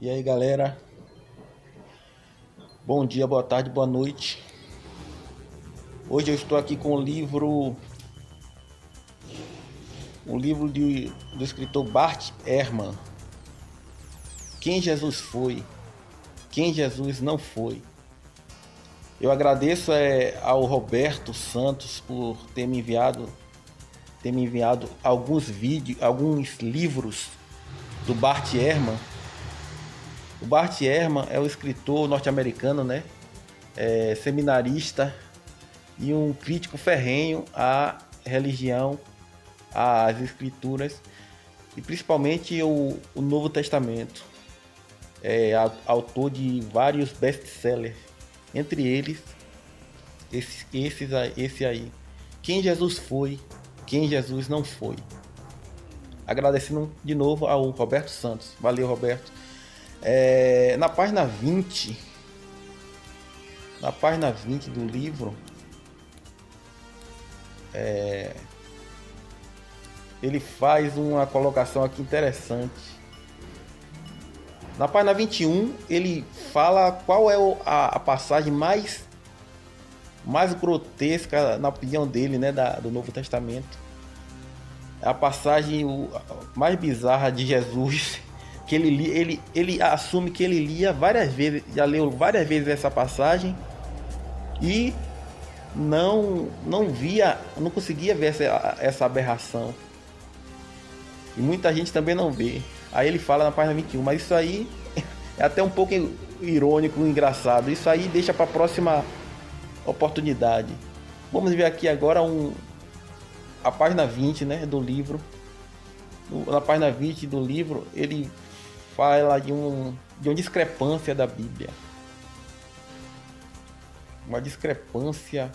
E aí, galera, bom dia, boa tarde, boa noite. Hoje eu estou aqui com do escritor Bart Ehrman. Quem Jesus foi? Quem Jesus não foi? Eu agradeço ao Roberto Santos por ter me enviado alguns vídeos, alguns livros do Bart Ehrman. O Bart Ehrman é um escritor norte-americano, né? Seminarista e um crítico ferrenho à religião, às escrituras e principalmente o Novo Testamento. É autor de vários best-sellers, entre eles esse aí. Quem Jesus foi, quem Jesus não foi. Agradecendo de novo ao Roberto Santos. Valeu, Roberto. Na página 20 do livro, ele faz uma colocação aqui interessante. Na página 21, ele fala qual é a passagem mais grotesca, na opinião dele, né, do Novo Testamento. É a passagem mais bizarra de Jesus, que ele assume que ele lia várias vezes, já leu várias vezes essa passagem e não conseguia ver essa aberração. E muita gente também não vê. Aí ele fala na página 21, mas isso aí é até um pouco irônico, engraçado. Isso aí deixa para a próxima oportunidade. Vamos ver aqui agora a página 20, né, do livro. Na página 20 do livro, ele fala de uma discrepância da Bíblia. Uma discrepância.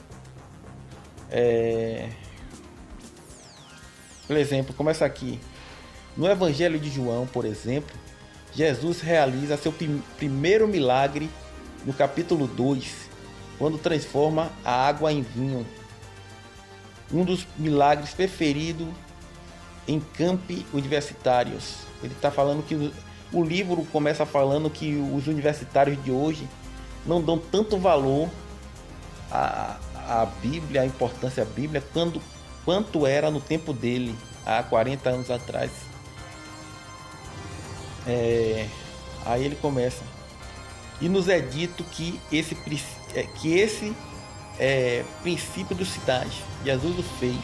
Por exemplo, começa aqui. No Evangelho de João, por exemplo, Jesus realiza seu primeiro milagre no capítulo 2, quando transforma a água em vinho. Um dos milagres preferidos em campi universitários. Ele está falando que o livro começa falando que os universitários de hoje não dão tanto valor à Bíblia, à importância da Bíblia, quanto era no tempo dele, há 40 anos atrás. Aí ele começa: e nos é dito que esse princípio dos sinais Jesus o fez.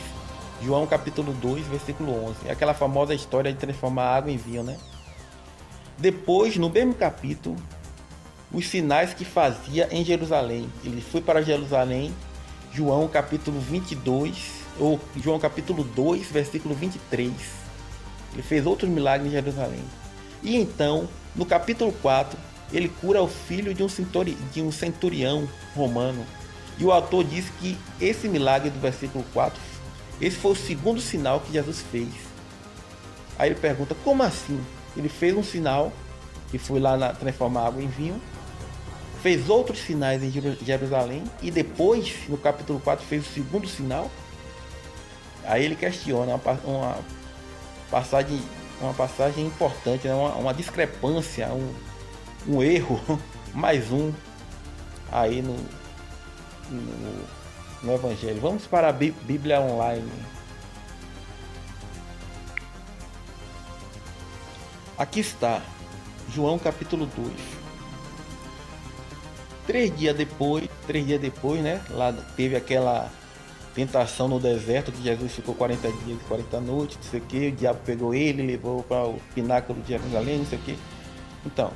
João capítulo 2, versículo 11. É aquela famosa história de transformar a água em vinho, né? Depois, no mesmo capítulo, os sinais que fazia em Jerusalém. Ele foi para Jerusalém, João capítulo 22, ou João capítulo 2, versículo 23. Ele fez outros milagres em Jerusalém. E então, no capítulo 4, ele cura o filho de um centurião romano. E o autor diz que esse milagre do versículo 4, esse foi o segundo sinal que Jesus fez. Aí ele pergunta, como assim? Ele fez um sinal, que foi lá transformar água em vinho, fez outros sinais em Jerusalém, e depois, no capítulo 4, fez o segundo sinal. Aí ele questiona uma passagem importante, né? uma discrepância, um erro, mais um aí no Evangelho. Vamos para a Bíblia Online. Aqui está, João capítulo 2. 3 dias depois, né? Lá teve aquela tentação no deserto, que Jesus ficou 40 dias e 40 noites, não sei o que, o diabo pegou ele, levou para o pináculo de Jerusalém, não sei o que. Então,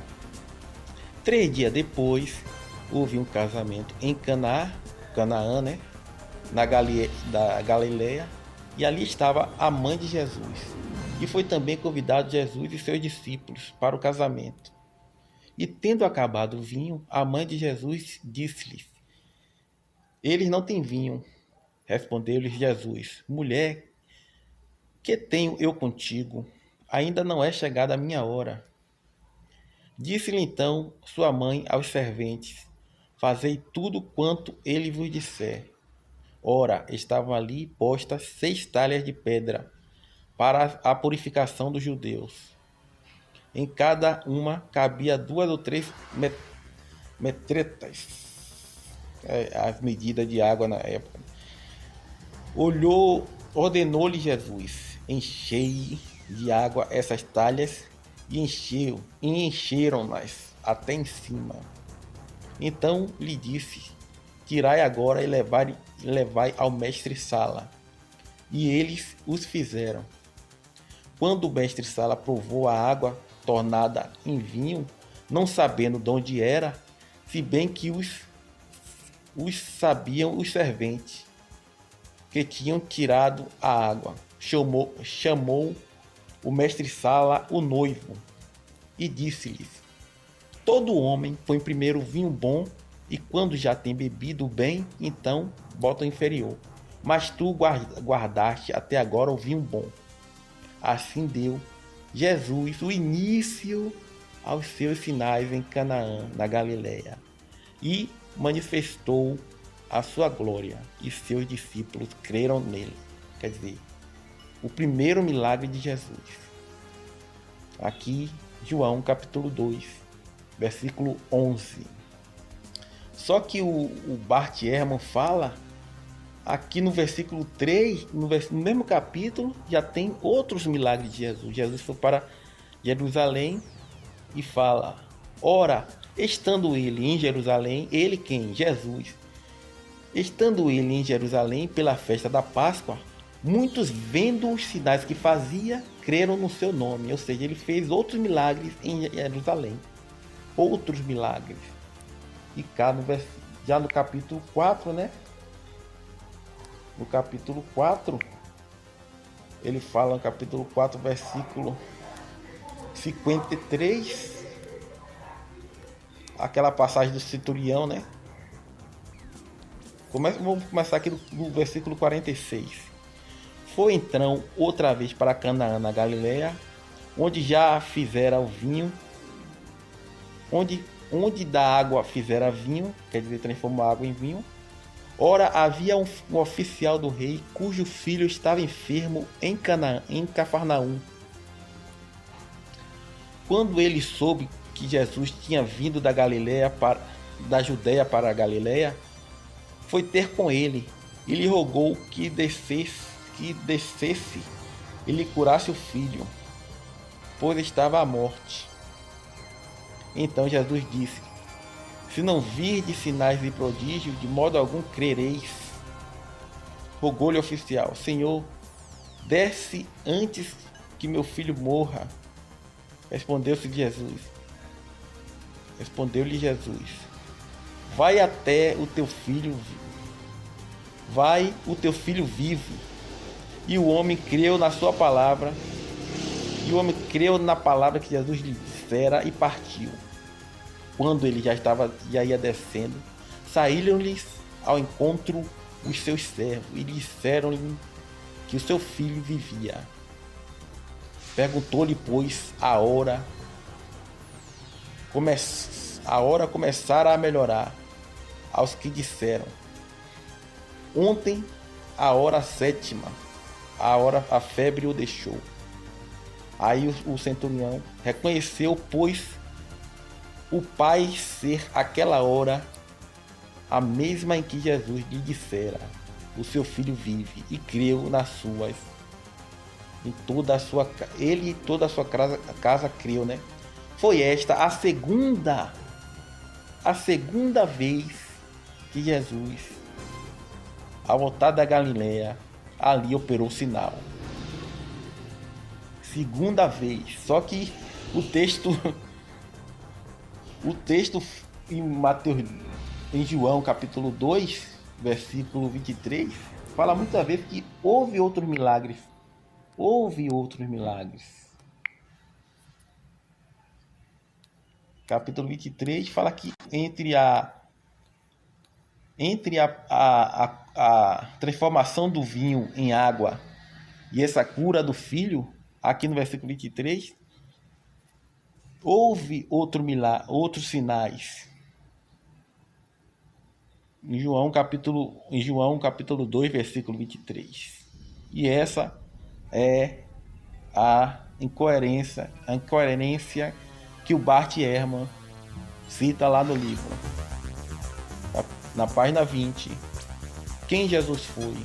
3 dias depois, houve um casamento em Canaã, né? Da Galileia, e ali estava a mãe de Jesus. E foi também convidado Jesus e seus discípulos para o casamento. E tendo acabado o vinho, a mãe de Jesus disse-lhes: eles não têm vinho. Respondeu-lhes Jesus: mulher, que tenho eu contigo? Ainda não é chegada a minha hora. Disse-lhe então sua mãe aos serventes: fazei tudo quanto ele vos disser. Ora, estavam ali postas 6 talhas de pedra para a purificação dos judeus, Em cada uma cabia 2 ou 3 metretas, as medidas de água na época. Ordenou-lhe Jesus: enchei de água essas talhas, e encheram-nas até em cima. Então lhe disse: tirai agora e levai ao mestre-sala. E eles os fizeram. Quando o mestre-sala provou a água tornada em vinho, não sabendo de onde era, se bem que os sabiam os serventes que tinham tirado a água, chamou o mestre-sala o noivo e disse-lhes: todo homem põe primeiro o vinho bom, e quando já tem bebido bem, então bota o inferior. Mas tu guardaste até agora o vinho bom. Assim deu Jesus o início aos seus sinais em Canaã, na Galileia, e manifestou a sua glória, e seus discípulos creram nele. Quer dizer, o primeiro milagre de Jesus. Aqui, João capítulo 2, versículo 11. Só que o Bart Ehrman fala, aqui no versículo 3, no mesmo capítulo, já tem outros milagres de Jesus. Jesus foi para Jerusalém e fala: ora, estando ele em Jerusalém, ele quem? Jesus. Estando ele em Jerusalém pela festa da Páscoa, muitos, vendo os sinais que fazia, creram no seu nome. Ou seja, ele fez outros milagres em Jerusalém. Outros milagres. E cá já no capítulo 4, né? No capítulo 4, ele fala no capítulo 4, versículo 53, aquela passagem do centurião, né? Vamos começar aqui no versículo 46. Foi então outra vez para Canaã, na Galileia, onde já fizera o vinho, onde da água fizera vinho, quer dizer, transformou a água em vinho. Ora, havia um oficial do rei, cujo filho estava enfermo em Cafarnaum. Quando ele soube que Jesus tinha vindo da Judéia para a Galileia, foi ter com ele e lhe rogou que descesse e lhe curasse o filho, pois estava à morte. Então Jesus disse: se não virdes sinais e prodígios, de modo algum crereis. Rogou-lhe o oficial: Senhor, desce antes que meu filho morra. Respondeu-lhe Jesus: vai até o teu filho, o teu filho vive. E o homem creu na sua palavra, e o homem creu na palavra que Jesus lhe dissera e partiu. Quando ele já ia descendo, saíram-lhes ao encontro os seus servos e disseram-lhe que o seu filho vivia. Perguntou-lhe, pois, a hora começara a melhorar. Aos que disseram: ontem, a hora 7, a febre o deixou. Aí o centurião reconheceu, pois, o pai ser aquela hora a mesma em que Jesus lhe dissera: o seu filho vive, e creu ele e toda a sua casa creu, né? Foi esta a segunda vez que Jesus, ao voltar da Galileia, ali operou o sinal. Segunda vez. Só que o texto em João capítulo 2, versículo 23, fala muitas vezes que houve outros milagres. Capítulo 23 fala que entre a transformação do vinho em água e essa cura do filho, aqui no versículo 23, houve outros sinais. Em João capítulo 2, versículo 23. E essa é a incoerência que o Bart Ehrman cita lá no livro. Na página 20. Quem Jesus foi,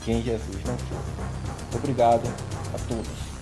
quem Jesus não foi. Muito obrigado a todos.